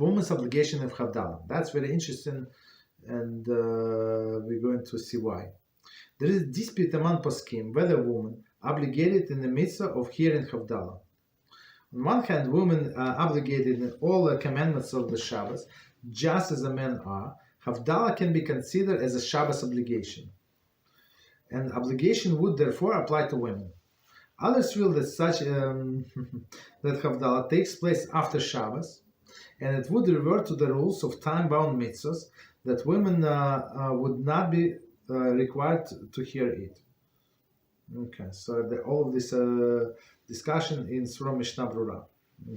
woman's obligation of Havdalah. That's very interesting, and we're going to see why. There is a dispute among poskim whether woman obligated in the mitzvah of hearing Havdalah. On one hand, women are obligated in all the commandments of the Shabbos, just as the men are. Havdalah can be considered as a Shabbos obligation, and obligation would therefore apply to women. Others feel that that Havdalah takes place after Shabbos, and it would revert to the rules of time-bound mitzvahs, that women would not be required to hear it. Okay, so all of this discussion is from Mishnah Brura.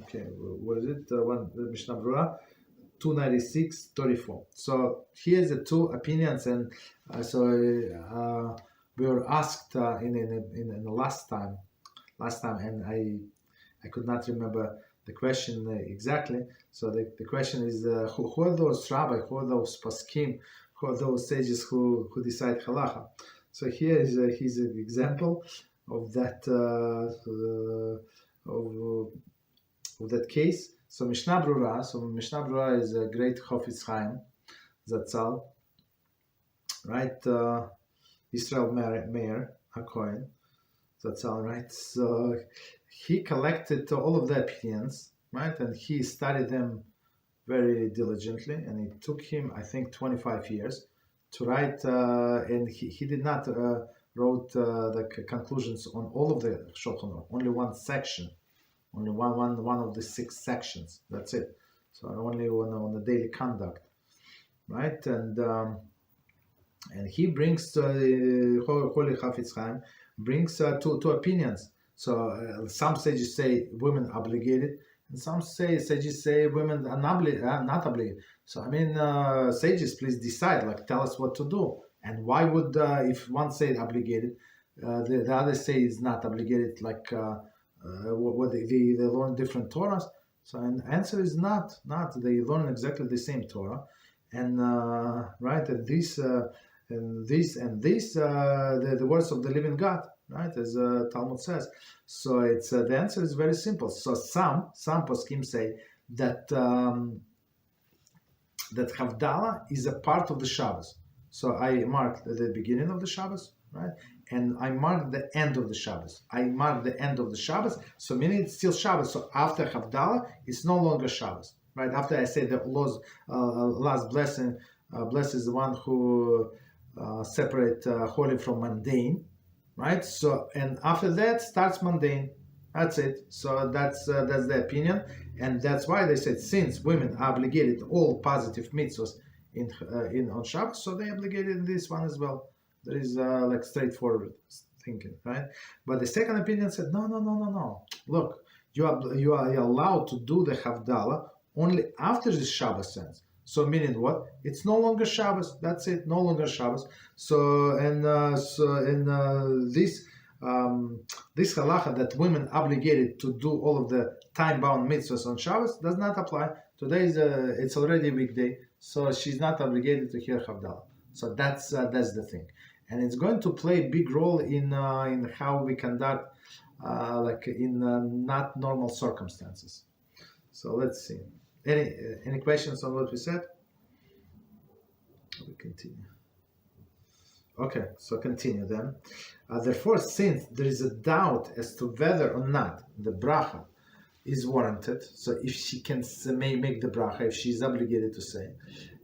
Okay, what is it? Mishnah Brura 296-34. So here's the two opinions, and we were asked in the last time, and I could not remember the question exactly. So the question is, who are those rabbis, who are those poskim, who are those sages who decide halacha? So here is here's an example of that of that case. So Mishnah Brura. So Mishnah Brura is a great Chofetz Chaim Zatzal, right? Israel Meir HaKohen Zatzal, right? So he collected all of the opinions, right, and he studied them very diligently, and it took him, I think, 25 years to write, and he did not wrote the conclusions on all of the Shulchan Aruch, only one section, only one of the 6 sections. That's it. So only on the daily conduct, right? And he brings Holy Chafetz Chaim brings two opinions. So some sages say women obligated, and some sages say women are not obligated. So I mean, sages, please decide. Like, tell us what to do. And why would, if one say obligated, the other say is not obligated? Like, what they learn different Torahs. So an answer is not. They learn exactly the same Torah, and right. And the words of the living God. Right, as Talmud says. So it's the answer is very simple. So some poskim say that that Havdalah is a part of the Shabbos. So I marked the beginning of the Shabbos, right, and I marked the end of the Shabbos. I marked the end of the Shabbos, so meaning it's still Shabbos. So after Havdalah, it's no longer Shabbos, right? After I say the last blessing, blesses the one who separate holy from mundane. Right, so and after that starts mundane. That's it. So that's the opinion, and that's why they said since women are obligated all positive mitzvahs in on Shabbos, so they obligated in this one as well. There is like straightforward thinking, right? But the second opinion said no. Look, you are allowed to do the Havdalah only after the Shabbos ends. So meaning what? It's no longer Shabbos. That's it. No longer Shabbos. So this halacha that women obligated to do all of the time-bound mitzvahs on Shabbos does not apply. Today is it's already a weekday, so she's not obligated to hear Havdalah. So that's the thing, and it's going to play a big role in how we conduct like in not normal circumstances. So let's see. Any questions on what we said? We continue. Okay, so continue then. Therefore, since there is a doubt as to whether or not the bracha is warranted, so if she can make the bracha, if she is obligated to say,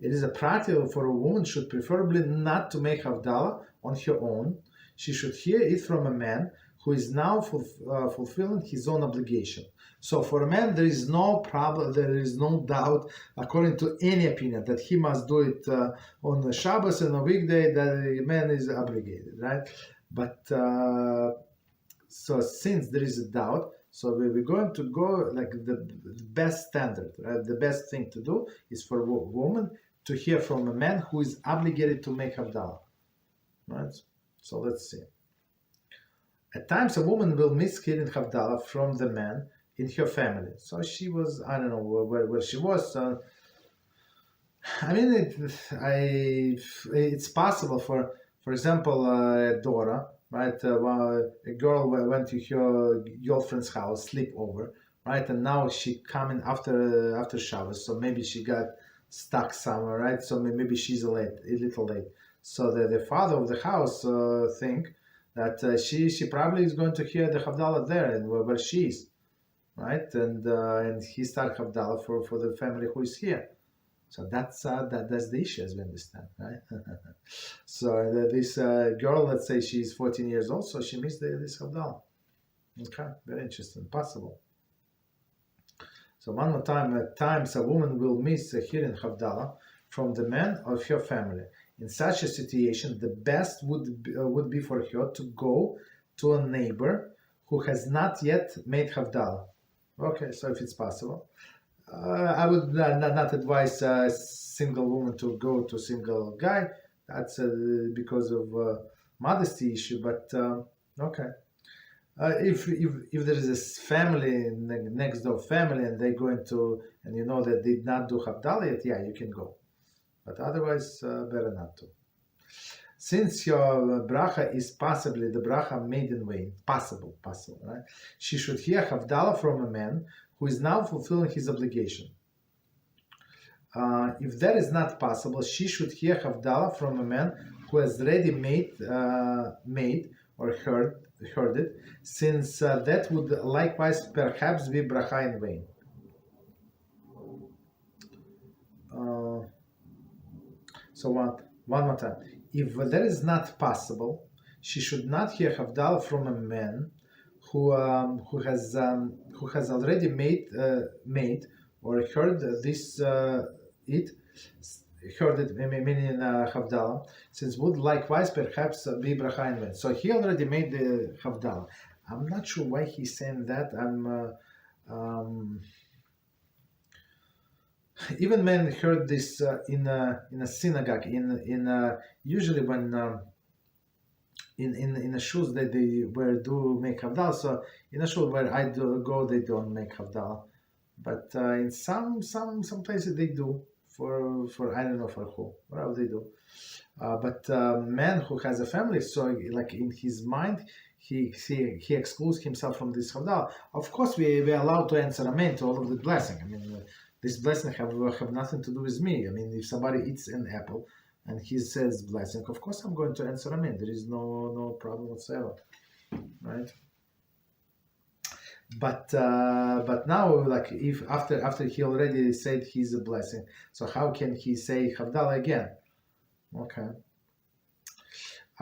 it is a practical for a woman should preferably not to make Havdalah on her own. She should hear it from a man who is now fulfilling his own obligation. So for a man, there is no problem, there is no doubt, according to any opinion, that he must do it on the Shabbos and a weekday, that the man is obligated, right? But so since there is a doubt, so we're going to go like the best standard, right? The best thing to do is for a woman to hear from a man who is obligated to make Havdalah, right? So let's see. At times, a woman will miss hearing Havdalah from the man in her family. So she was, I don't know where she was. I mean, it's possible for example, a daughter, right? A girl went to her girlfriend's house, sleep over, right? And now she coming after Shabbos, so maybe she got stuck somewhere, right? So maybe she's a little late. So the father of the house think that she probably is going to hear the Havdalah there and where she is, right? And he start Havdalah for the family who is here. So that's the issue, as we understand, right? So this girl, let's say she's 14 years old, so she missed this Havdalah. Okay, very interesting, possible. So one more time, at times a woman will miss hearing Havdalah from the man of her family. In such a situation, the best would be for her to go to a neighbor who has not yet made Havdalah. Okay, so if it's possible. I would not advise a single woman to go to a single guy. That's because of modesty issue, but okay. If there is this family, next door family, and they're going to, and you know that they did not do Havdalah yet, yeah, you can go. But otherwise, better not to. Since your bracha is possibly the bracha made in vain, possible, right? She should hear Havdalah from a man who is now fulfilling his obligation. If that is not possible, she should hear Havdalah from a man who has already made or heard it, since that would likewise perhaps be bracha in vain. So one more time. If that is not possible, she should not hear Havdalah from a man who has already made or heard this heard it, meaning Havdalah, since would likewise perhaps be bracha in vain. So he already made the Havdalah. I'm not sure why he's saying that. Even men heard this in a synagogue. Usually when in a shul that they where do make Havdalah. So in a shul where I do go, they don't make Havdalah, but in some places they do. For I don't know for who, whatever they do. But man who has a family, so like in his mind, he excludes himself from this Havdalah. Of course, we are allowed to answer amen to all of the blessing. I mean, this blessing have nothing to do with me. I mean, if somebody eats an apple and he says blessing, of course I'm going to answer amen. There is no problem whatsoever, right? But now, like if after he already said he's a blessing, so how can he say Havdalah again? Okay.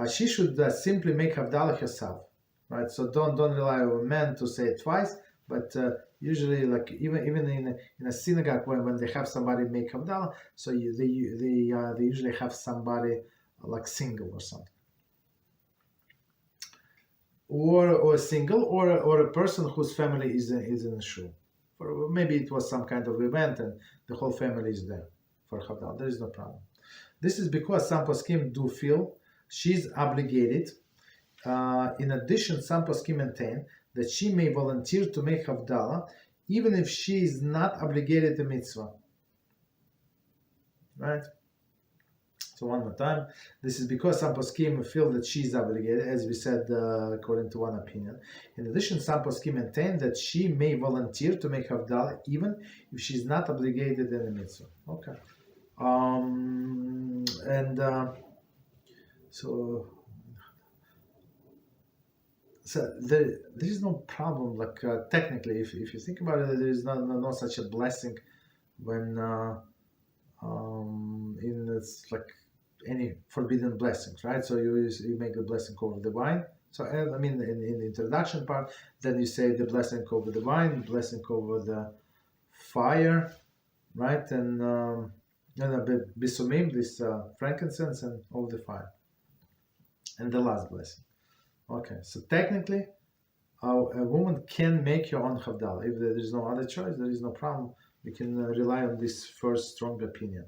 She should simply make Havdalah herself, right? So don't rely on a man to say it twice. But usually, like even in a synagogue, when they have somebody make Havdalah, so they usually have somebody like single or something. Or single, or a person whose family is in a shul. Or maybe it was some kind of event and the whole family is there for Havdalah. There is no problem. This is because some poskim do feel she's obligated. In addition, some poskim maintain that she may volunteer to make Havdalah even if she is not obligated to mitzvah. Right? So one more time, this is because some poskim feel that she is obligated, as we said, according to one opinion. In addition, some poskim maintain that she may volunteer to make Havdalah even if she is not obligated in the mitzvah. Okay. So there is no problem, like technically, if you think about it, there is no such a blessing when it's like any forbidden blessings, right? So you make the blessing over the wine. So I mean, in the introduction part, then you say the blessing over the wine, blessing over the fire, right? And bisumim, this frankincense, and over the fire, and the last blessing. Okay, so technically, a woman can make her own Havdalah. If there is no other choice, there is no problem. We can rely on this first strong opinion.